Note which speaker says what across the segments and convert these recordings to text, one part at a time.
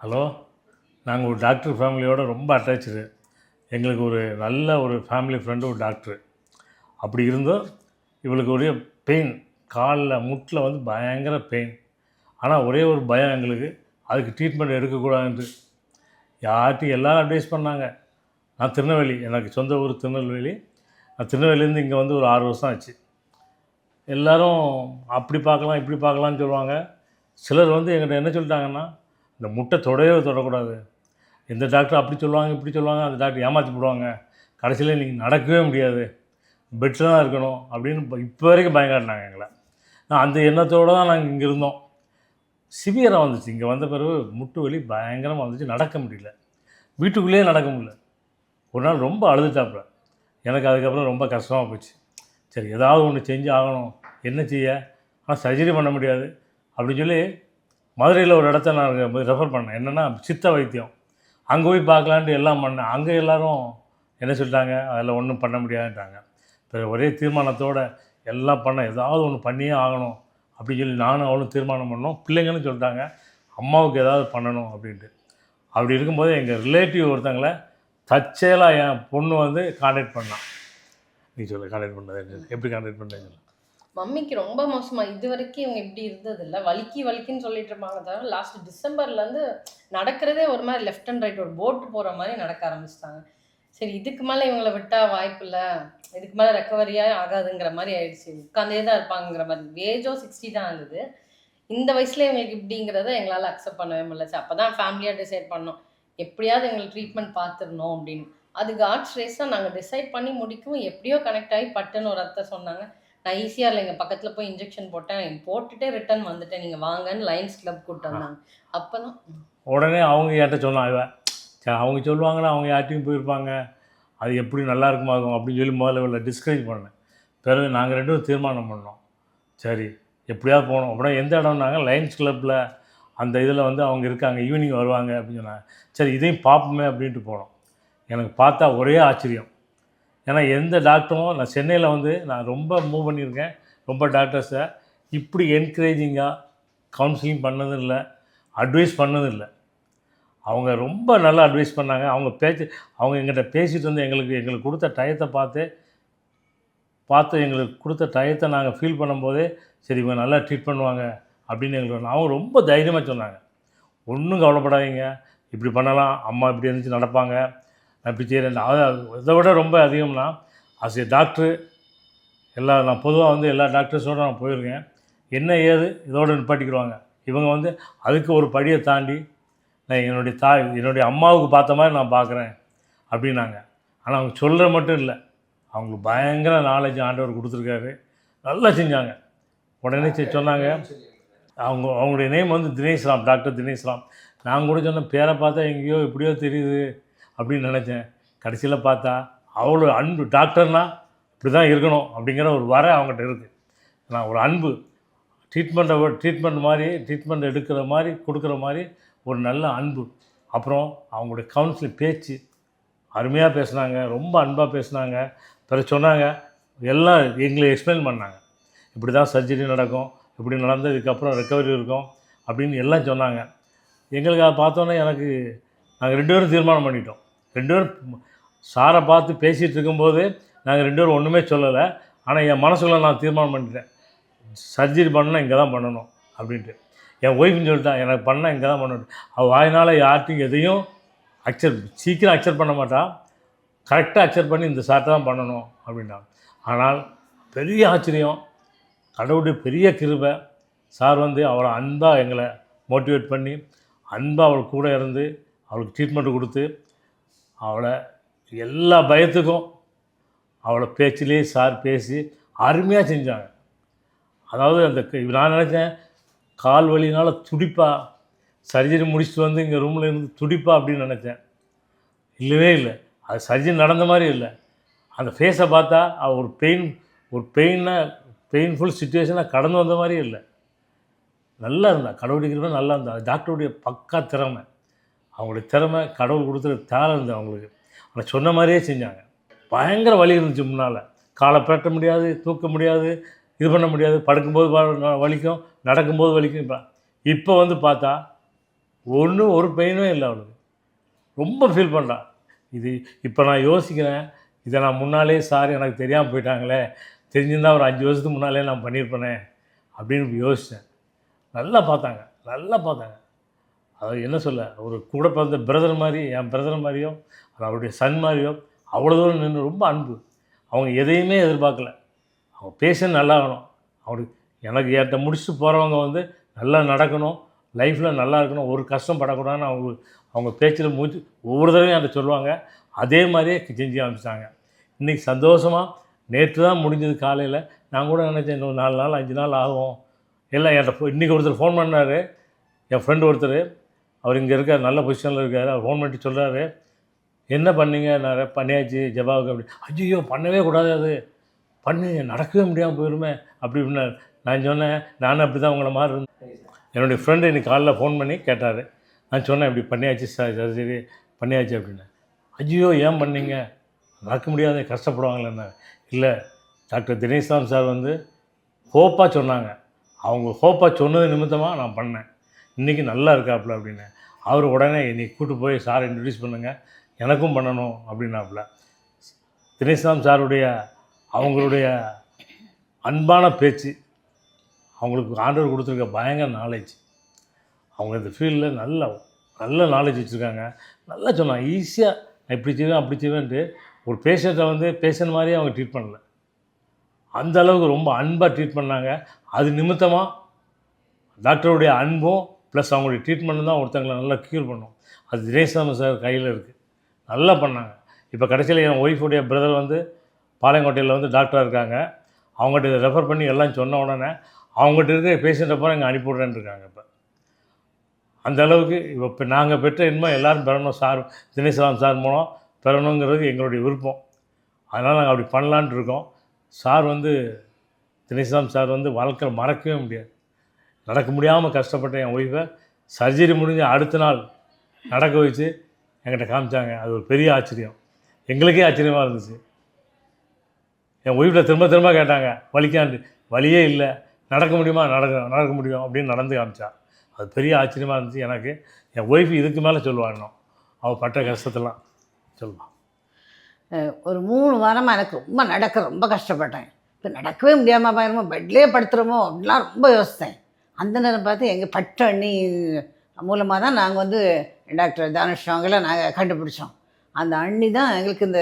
Speaker 1: Hello. நாங்கள் ஒரு doctor ஃபேமிலியோடு ரொம்ப அட்டாச்சு. எங்களுக்கு ஒரு நல்ல ஒரு ஃபேமிலி ஃப்ரெண்டு ஒரு டாக்டரு. அப்படி இருந்தும் இவளுக்கு ஒரே பெயின், காலில் முட்டில் வந்து பயங்கர பெயின். ஆனால் ஒரே ஒரு பயம் எங்களுக்கு, அதுக்கு ட்ரீட்மெண்ட் எடுக்கக்கூடாதுன்ட்டு. யார்கிட்டையும் எல்லோரும் அட்வைஸ் பண்ணாங்க. நான் திருநெல்வேலி, எனக்கு சொந்த ஊர் திருநெல்வேலி. நான் திருநெல்வேலியிலேருந்து இங்கே வந்து ஒரு 6 வருஷம் ஆச்சு. எல்லோரும் அப்படி பார்க்கலாம் இப்படி பார்க்கலான்னு சொல்லுவாங்க. சிலர் வந்து எங்கிட்ட என்ன சொல்லிட்டாங்கன்னா, இந்த முட்டை தொடக்கூடாது. எந்த டாக்டர் அப்படி சொல்லுவாங்க இப்படி சொல்லுவாங்க, அந்த டாக்டர் ஏமாற்றி போடுவாங்க, கடைசியில் நீங்கள் நடக்கவே முடியாது, பெட்டில் தான் இருக்கணும் அப்படின்னு இப்போ வரைக்கும் பயங்காட்டினாங்க எங்களை. நான் அந்த எண்ணத்தோடு தான் நாங்கள் இங்கே இருந்தோம். சிவியராக வந்துச்சு. இங்கே வந்த பிறகு முட்டு வலி பயங்கரமாக வந்துச்சு, நடக்க முடியல, வீட்டுக்குள்ளேயே நடக்க முடியல. ஒரு நாள் ரொம்ப அழுதுட்டாப்புல. எனக்கு அதுக்கப்புறம் ரொம்ப கஷ்டமாக போச்சு. சரி, ஏதாவது ஒன்று செஞ்சு ஆகணும், என்ன செய்ய, ஆனால் சர்ஜரி பண்ண முடியாது அப்படின்னு சொல்லி மதுரையில் ஒரு இடத்த நான் ரெஃபர் பண்ணேன். என்னென்னா சித்த வைத்தியம். அங்கே போய் பார்க்கலான்ட்டு எல்லாம் பண்ணேன். அங்கே எல்லோரும் என்ன சொல்லிட்டாங்க, அதில் ஒன்றும் பண்ண முடியாதுன்ட்டாங்க. இப்போ ஒரே தீர்மானத்தோடு எல்லாம் ஏதாவது ஒன்று பண்ணியே ஆகணும் அப்படின்னு சொல்லி நானும் அவளும் தீர்மானம் பண்ணோம். பிள்ளைங்கன்னு சொல்லிட்டாங்க, அம்மாவுக்கு ஏதாவது பண்ணணும் அப்படின்ட்டு. அப்படி இருக்கும்போது எங்கள் ரிலேட்டிவ் ஒருத்தங்களை தற்செயலாக என் பொண்ணு வந்து கான்டாக்ட் பண்ணான். நீ சொல்லு, கான்டாக்ட் பண்ணது எப்படி கான்டாக்ட் பண்ணுறீங்க?
Speaker 2: மம்மிக்கு ரொம்ப மோசமா இது வரைக்கும் இவங்க இப்படி இருந்ததில்ல. வலிக்குன்னு சொல்லிட்டு இருப்பாங்க தவிர, லாஸ்ட் டிசம்பர்லேருந்து நடக்கிறதே ஒரு மாதிரி லெஃப்ட் அண்ட் ரைட் ஒரு போட்டு போகிற மாதிரி நடக்க ஆரம்பிச்சிட்டாங்க. சரி, இதுக்கு மேலே இவங்களை விட்டால் வாய்ப்பு இல்லை, இதுக்கு மேலே ரெக்கவரியாக ஆகாதுங்கிற மாதிரி ஆயிடுச்சு. உட்காந்தே தான் இருப்பாங்கிற மாதிரி. ஏஜோ 60 தான் இருந்தது. இந்த வயசில் இவங்களுக்கு இப்படிங்கிறத எங்களால் அக்செப்ட் பண்ணவே முடியல. அப்போ தான் ஃபேமிலியாக டிசைட் பண்ணோம், எப்படியாவது எங்களுக்கு ட்ரீட்மெண்ட் பார்த்துடணும் அப்படின்னு. அது காட்ஸ் ரேஸாக நாங்கள் டிசைட் பண்ணி முடிக்கவும் எப்படியோ கனெக்ட் ஆகி பட்டுன்னு ஒரு அத்தை சொன்னாங்க. நான் ஈஸியாக எங்கள் பக்கத்தில் போய் இன்ஜெக்ஷன் போட்டேன், போட்டுகிட்டே ரிட்டர்ன் வந்துட்டேன், நீங்கள் வாங்கன்னு லைன்ஸ் கிளப் கூப்பிட்டு வந்தாங்க. அப்போ தான்
Speaker 1: உடனே அவங்க என்கிட்ட சொன்னாங்க, அவங்க சொல்லுவாங்கன்னா அவங்க யார்ட்டையும் போயிருப்பாங்க, அது எப்படி நல்லா இருக்குமாகும் அப்படின்னு சொல்லி முதல்ல டிஸ்கரேஜ் பண்ணேன். பிறகு நாங்கள் 2 பேரும் தீர்மானம் பண்ணோம், சரி எப்படியாவது போகணும். அப்படின்னா எந்த இடம்னாங்க, லைன்ஸ் கிளப்பில் அந்த இதில் வந்து அவங்க இருக்காங்க, ஈவினிங் வருவாங்க அப்படின்னு சொன்னாங்க. சரி, இதையும் பார்ப்போமே அப்படின்ட்டு போனோம். எனக்கு பார்த்தா ஒரே ஆச்சரியம். ஏன்னா எந்த டாக்டரும், நான் சென்னையில் வந்து நான் ரொம்ப மூவ் பண்ணியிருக்கேன், ரொம்ப டாக்டர்ஸை இப்படி என்கரேஜிங்காக கவுன்சிலிங் பண்ணதும் இல்லை, அட்வைஸ் பண்ணதும் இல்லை. அவங்க ரொம்ப நல்லா அட்வைஸ் பண்ணாங்க. அவங்க எங்கிட்ட பேசிகிட்டு வந்து எங்களுக்கு கொடுத்த டயத்தை பார்த்து எங்களுக்கு கொடுத்த டயத்தை நாங்கள் ஃபீல் பண்ணும்போதே, சரி இவங்க நல்லா ட்ரீட் பண்ணுவாங்க அப்படின்னு எங்களுக்கு அவங்க ரொம்ப தைரியமாக சொன்னாங்க. ஒன்றும் கவலைப்படாதீங்க, இப்படி பண்ணலாம், அம்மா இப்படி இருந்துச்சு நடப்பாங்க, அப்படி செய்கிறேன். இதை விட ரொம்ப அதிகம்னா, ஆஸ் ஏ டாக்டரு நான் பொதுவாக வந்து எல்லா டாக்டர்ஸோடு நான் போயிருக்கேன். என்ன ஏது இதோடு நிப்பாட்டிக்கிடுவாங்க. இவங்க வந்து அதுக்கு ஒரு படியை தாண்டி, நான் என்னுடைய அம்மாவுக்கு பார்த்த மாதிரி நான் பார்க்குறேன் அப்படின்னாங்க. ஆனால் அவங்க சொல்கிற மட்டும் இல்லை, அவங்களுக்கு பயங்கர நாலேஜ் ஆண்டவர் கொடுத்துருக்காரு, நல்லா செஞ்சாங்க. உடனே சொன்னாங்க. அவங்களுடைய நேம் வந்து தினேஷ்ராம், டாக்டர் தினேஷ்ராம். நான் கூட சொன்ன பேரை பார்த்தா எங்கேயோ எப்படியோ தெரியுது அப்படின்னு நினச்சேன். கடைசியில் பார்த்தா அவ்வளோ அன்பு. டாக்டர்னால் இப்படி தான் இருக்கணும் அப்படிங்கிற ஒரு வர அவங்ககிட்ட இருக்குது. நான் ஒரு அன்பு, ட்ரீட்மெண்ட் எடுக்கிற மாதிரி கொடுக்குற மாதிரி ஒரு நல்ல அன்பு. அப்புறம் அவங்களுடைய கவுன்சிலிங் பேச்சு அருமையாக பேசுனாங்க, ரொம்ப அன்பாக பேசுனாங்க. பிறகு சொன்னாங்க, எல்லாம் எங்களை எக்ஸ்பிளைன் பண்ணாங்க, இப்படி தான் சர்ஜரி நடக்கும், இப்படி நடந்ததுக்கப்புறம் ரெக்கவரி இருக்கும் அப்படின்னு எல்லாம் சொன்னாங்க. எங்களுக்கு அதை பார்த்தோன்னே நாங்கள் 2 பேரும் தீர்மானம் பண்ணிட்டோம். 2 பேரும் சாரை பார்த்து பேசிகிட்டு இருக்கும்போது நாங்கள் 2 பேரும் ஒன்றுமே சொல்லலை. ஆனால் என் மனசுக்குள்ளே நான் தீர்மானம் பண்ணிட்டேன், சர்ஜரி பண்ணால் இங்கே தான் பண்ணணும் அப்படின்ட்டு. என் ஒய்ஃப்னு சொல்லிட்டான், எனக்கு பண்ணால் இங்கே தான் பண்ணணும். அவள் வாயினால் யார்ட்டையும் எதையும் சீக்கிரம் அக்செப்ட் பண்ண மாட்டான், கரெக்டாக அக்செப்ட் பண்ணி இந்த சார்ட்டை தான் பண்ணணும் அப்படின்ட்டான். ஆனால் பெரிய ஆச்சரியம், கடவுளுடைய பெரிய கிருபை. சார் வந்து அவளை அன்பாக எங்களை மோட்டிவேட் பண்ணி, அன்பாக அவள் கூட இருந்து அவளுக்கு ட்ரீட்மெண்ட்டு கொடுத்து, அவளை எல்லா பயத்துக்கும் அவளை பேச்சிலே சார் பேசி அருமையாக செஞ்சாங்க. அதாவது நான் நினச்சேன், கால் வலினால் துடிப்பா, சர்ஜரி முடிச்சுட்டு வந்து இங்கே ரூமில் இருந்து துடிப்பா அப்படின்னு நினச்சேன். இல்லவே இல்லை, அது சர்ஜரி நடந்த மாதிரி இல்லை. அந்த ஃபேஸை பார்த்தா அவள் ஒரு பெயின்ஃபுல் சுச்சுவேஷனாக கடந்து வந்த மாதிரியே இல்லை, நல்லா இருந்தாள். கடவுளுக்கு நல்லா இருந்தாள். அது டாக்டருடைய பக்கா திறமை, அவங்களுடைய திறமை, கடவுள் கொடுத்துற டேலண்ட் அவங்களுக்கு. ஆனால் சொன்ன மாதிரியே செஞ்சாங்க. பயங்கர வலி இருந்துச்சு முன்னால், காலை பிரட்ட முடியாது, தூக்க முடியாது, இது பண்ண முடியாது, படுக்கும்போது வலிக்கும், நடக்கும்போது வலிக்கும். இப்போ வந்து பார்த்தா ஒரு பெயினும் இல்லை அவளுக்கு. ரொம்ப ஃபீல் பண்ணுறா. இது இப்போ நான் யோசிக்கிறேன், இதை நான் முன்னாலே சார் எனக்கு தெரியாமல் போயிட்டாங்களே, தெரிஞ்சிருந்தா ஒரு 5 வருஷத்துக்கு முன்னாலே நான் பண்ணியிருப்பேனே அப்படின்னு யோசித்தேன். நல்லா பார்த்தாங்க, நல்லா பார்த்தாங்க. அது என்ன சொல்ல, ஒரு கூட பிறந்த பிரதர் மாதிரி, என் பிரதர் மாதிரியோ அவருடைய சன் மாதிரியோ அவ்வளோ தூரம் நின்று ரொம்ப அன்பு. அவங்க எதையுமே எதிர்பார்க்கல. அவங்க பேஷண்ட் நல்லா ஆகணும், அவருக்கு எனக்கு என்கிட்ட முடிச்சுட்டு போகிறவங்க வந்து நல்லா நடக்கணும், லைஃப்பில் நல்லா இருக்கணும், ஒரு கஷ்டம் படக்கூடாதுன்னு அவங்க பேச்சில் மூச்சு ஒவ்வொரு தடவையும் என்கிட்ட சொல்லுவாங்க. அதே மாதிரியே செஞ்சு ஆரம்பிச்சிட்டாங்க. இன்றைக்கி சந்தோஷமாக நேற்று தான் முடிஞ்சது காலையில். நான் கூட நினச்சேன் இன்னும் 4 நாள் 5 நாள் ஆகும். எல்லாம் என்கிட்ட இன்றைக்கி ஒருத்தர் ஃபோன் பண்ணார், என் ஃப்ரெண்டு ஒருத்தர், அவர் இங்கே இருக்கார், நல்ல பொசிஷனில் இருக்கார். அவர் ஃபோன் பண்ணிட்டு சொல்கிறாரு, என்ன பண்ணீங்க? நான் பண்ணியாச்சு ஜபாவுக்கு. அப்படி ஐயோ பண்ணவே கூடாது, அது பண்ணி நடக்கவே முடியாமல் போயிருமே அப்படி இப்படின்னாரு. நான் சொன்னேன், நானும் அப்படி தான் உங்களை மாதிரி இருந்தேன். என்னுடைய ஃப்ரெண்டு இன்றைக்கி காலைல ஃபோன் பண்ணி கேட்டார். நான் சொன்னேன் இப்படி பண்ணியாச்சு சர்ஜரி பண்ணியாச்சு அப்படின்னு. ஐயோ ஏன் பண்ணீங்க? நடக்க முடியாது, கஷ்டப்படுவாங்களேன்னு. இல்லை, டாக்டர் தினேஷ்ராம் சார் வந்து ஹோப்பாக சொன்னாங்க, அவங்க ஹோப்பாக சொன்னது நிமித்தமாக நான் பண்ணேன், இன்றைக்கி நல்லா இருக்காப்புல அப்படின்னு. அவர் உடனே இன்றைக்கி கூப்பிட்டு போய் சாரை இன்ட்ரடியூஸ் பண்ணுங்கள், எனக்கும் பண்ணணும் அப்படின்னாப்புல. தினேஷ்ராம் சாருடைய அவங்களுடைய அன்பான பேச்சு, அவங்களுக்கு ஆண்டவர் கொடுத்துருக்க பயங்கர நாலேஜ், அவங்க இந்த ஃபீல்டில் நல்ல நாலேஜ் வச்சுருக்காங்க. நல்லா சொன்னாங்க, ஈஸியாக நான் இப்படி செய்வேன் அப்படி செய்வேன்ட்டு ஒரு பேஷண்ட்டை வந்து பேஷண்ட் மாதிரியே அவங்க ட்ரீட் பண்ணல. அந்த அளவுக்கு ரொம்ப அன்பாக ட்ரீட் பண்ணாங்க. அது நிமித்தமாக டாக்டருடைய அன்பும் ப்ளஸ் அவங்களுடைய ட்ரீட்மெண்ட்டும் தான் ஒருத்தங்களை நல்லா க்யூர் பண்ணும். அது தினேஷ்ராம் சார் கையில் இருக்குது, நல்லா பண்ணாங்க. இப்போ கடைசியில் என் ஒய்ஃபுடைய பிரதர் வந்து பாளையங்கோட்டையில் வந்து டாக்டராக இருக்காங்க. அவங்ககிட்ட இதை ரெஃபர் பண்ணி எல்லாம் சொன்ன உடனே அவங்ககிட்ட இருக்க பேஷண்ட்டை போகிற இங்கே அனுப்பிவிட்றேன்னு இருக்காங்க. இப்போ அந்த அளவுக்கு இப்போ நாங்கள் பெற்ற இன்பம் எல்லோரும் பெறணும், சார் தினேஷ்ராம் சார் மூலம் பெறணுங்கிறது எங்களுடைய விருப்பம். அதனால் நாங்கள் அப்படி பண்ணலான்ட்டு இருக்கோம். சார் வந்து தினேஷ்ராம் சார் வந்து வாழ்க்கையில் மறக்கவே முடியாது. நடக்க முடியாமல் கஷ்டப்பட்ட என் ஒய்ஃபை சர்ஜரி முடிஞ்ச அடுத்த நாள் நடக்க வச்சு என்கிட்ட காமிச்சாங்க. அது ஒரு பெரிய ஆச்சரியம், எங்களுக்கே ஆச்சரியமாக இருந்துச்சு. என் ஒய்ஃபில் திரும்ப திரும்ப கேட்டாங்க, வலிக்காண்டு. வலியே இல்லை, நடக்க முடியுமா? நடக்க முடியும் அப்படின்னு நடந்து காமிச்சா. அது பெரிய ஆச்சரியமாக இருந்துச்சு எனக்கு. என் ஒய்ஃப் இதுக்கு மேலே சொல்லுவாள், இன்னும் அவள் பட்ட கஷ்டத்தெல்லாம் சொல்லுவாள்.
Speaker 3: ஒரு 3 வாரமாக எனக்கு ரொம்ப கஷ்டப்பட்டேன். இப்போ நடக்கவே முடியாமல் பாருமோ, பெட்லேயே படுத்துகிறோமோ அப்படிலாம் ரொம்ப யோசித்தேன். அந்த நேரம் பார்த்து எங்கள் பட்டண்ணி மூலமாக தான் நாங்கள் வந்து டாக்டர் தானுஷ் அவங்கள நாங்கள் கண்டுபிடிச்சோம். அந்த அண்ணி தான் எங்களுக்கு இந்த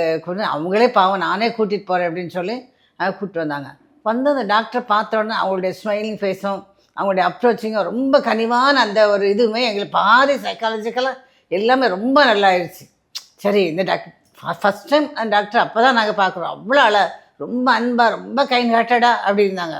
Speaker 3: அவங்களே பாவம் நானே கூட்டிகிட்டு போகிறேன் அப்படின்னு சொல்லி கூப்பிட்டு வந்தாங்க. வந்து அந்த டாக்டரை பார்த்த உடனே அவங்களுடைய ஸ்மைலிங் ஃபேஸும் அவங்களுடைய அப்ரோச்சிங்கும் ரொம்ப கனிவான அந்த ஒரு இதுவுமே எங்களுக்கு பாதி சைக்காலஜிக்கலாக எல்லாமே ரொம்ப நல்லா ஆயிடுச்சு. சரி, இந்த டாக்டர் ஃபஸ்ட் டைம் அந்த டாக்டர் அப்போ தான் நாங்கள் பார்க்குறோம். அவ்வளோ ரொம்ப அன்பாக ரொம்ப கைண்ட் ஹார்ட்டடாக அப்படி இருந்தாங்க.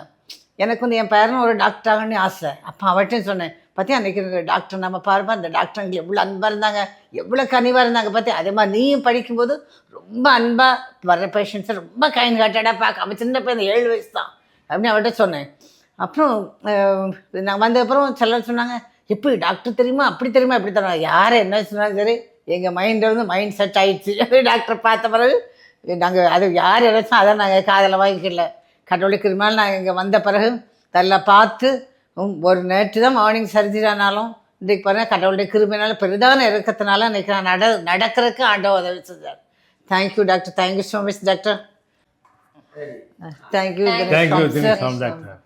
Speaker 3: எனக்கு வந்து என் பேரனும் ஒரு டாக்டர் ஆகணும்னு ஆசை. அப்போ அவர்கிட்டையும் சொன்னேன், பார்த்தியா அன்றைக்கி இருந்த டாக்டர் நம்ம பாருப்பா, அந்த டாக்டருங்க எவ்வளோ அன்பாக இருந்தாங்க, எவ்வளோ கனிவாக இருந்தாங்க பார்த்தியா. அதே மாதிரி நீயும் படிக்கும்போது ரொம்ப அன்பாக வர்ற பேஷண்ட்ஸை ரொம்ப கைண்ட் ஹார்ட்டடாக பார்க்க. அவன் சின்ன பையன் 7 வயசு தான் அப்படின்னு அவர்கிட்ட சொன்னேன். அப்புறம் நான் வந்ததுக்கப்புறம் சிலர் சொன்னாங்க, எப்படி டாக்டர் தெரியுமா அப்படி தெரியுமா இப்படி தருவாங்க. யாரை என்ன சொன்னாலும் சரி எங்கள் மைண்ட் செட் ஆகிடுச்சு. டாக்டரை பார்த்த பிறகு நாங்கள் அது யார் எதாச்சும் அதை நாங்கள் காதில் வாங்கிக்கல. கடவுளுக்கு மேலே நாங்கள் இங்கே வந்த பிறகு அதெல்லாம் பார்த்து ஒரு நேற்று தான் மார்னிங் சர்ஜரி ஆனாலும் இன்றைக்கு பாருங்கள் கடவுளுடைய கிருபையினால பெரிதான இறக்கத்தினால இன்றைக்கி நான் நடக்கிறதுக்கு ஆண்டவர் உதவி செஞ்சார். Thank you doctor, thank you so much doctor. Thank you
Speaker 1: thank you doctor.